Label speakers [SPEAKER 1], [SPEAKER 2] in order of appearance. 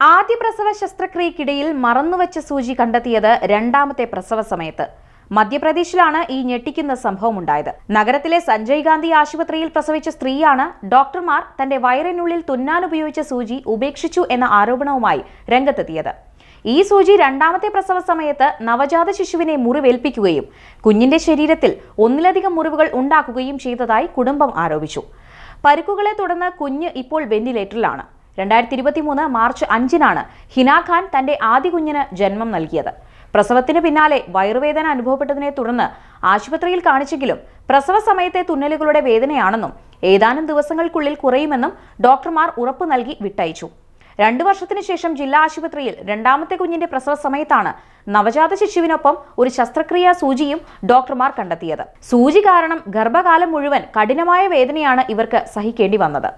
[SPEAKER 1] ആദ്യ പ്രസവ ശസ്ത്രക്രിയക്കിടയിൽ മറന്നുവെച്ച സൂചി കണ്ടെത്തിയത് രണ്ടാമത്തെ പ്രസവ സമയത്ത്. മധ്യപ്രദേശിലാണ് ഈ ഞെട്ടിക്കുന്ന സംഭവം ഉണ്ടായത്. നഗരത്തിലെ സഞ്ജയ് ഗാന്ധി ആശുപത്രിയിൽ പ്രസവിച്ച സ്ത്രീയാണ് ഡോക്ടർമാർ തന്റെ വയറിനുള്ളിൽ തുന്നാൻ ഉപയോഗിച്ച സൂചി ഉപേക്ഷിച്ചു എന്ന ആരോപണവുമായി രംഗത്തെത്തിയത്. ഈ സൂചി രണ്ടാമത്തെ പ്രസവ സമയത്ത് നവജാത ശിശുവിനെ മുറിവേൽപ്പിക്കുകയും കുഞ്ഞിന്റെ ശരീരത്തിൽ ഒന്നിലധികം മുറിവുകൾ ഉണ്ടാക്കുകയും ചെയ്തതായി കുടുംബം ആരോപിച്ചു. പരിക്കുകളെ തുടർന്ന് കുഞ്ഞ് ഇപ്പോൾ വെന്റിലേറ്ററിലാണ്. 2023 മാർച്ച് 5-നാണ് ഹിന ഖാൻ തന്റെ ആദ്യ കുഞ്ഞിന് ജന്മം നൽകിയത്. പ്രസവത്തിന് പിന്നാലെ വയറുവേദന അനുഭവപ്പെട്ടതിനെ തുടർന്ന് ആശുപത്രിയിൽ കാണിച്ചെങ്കിലും പ്രസവ സമയത്തെ തുന്നലുകളുടെ വേദനയാണെന്നും ഏതാനും ദിവസങ്ങൾക്കുള്ളിൽ കുറയുമെന്നും ഡോക്ടർമാർ ഉറപ്പു നൽകി വിട്ടയച്ചു. 2 വർഷത്തിന് ശേഷം ജില്ലാ ആശുപത്രിയിൽ രണ്ടാമത്തെ കുഞ്ഞിന്റെ പ്രസവ സമയത്താണ് നവജാത ശിശുവിനൊപ്പം ഒരു ശസ്ത്രക്രിയാ സൂചിയും ഡോക്ടർമാർ കണ്ടെത്തിയത്. സൂചി കാരണം ഗർഭകാലം മുഴുവൻ കഠിനമായ വേദനയാണ് ഇവർക്ക് സഹിക്കേണ്ടി വന്നത്.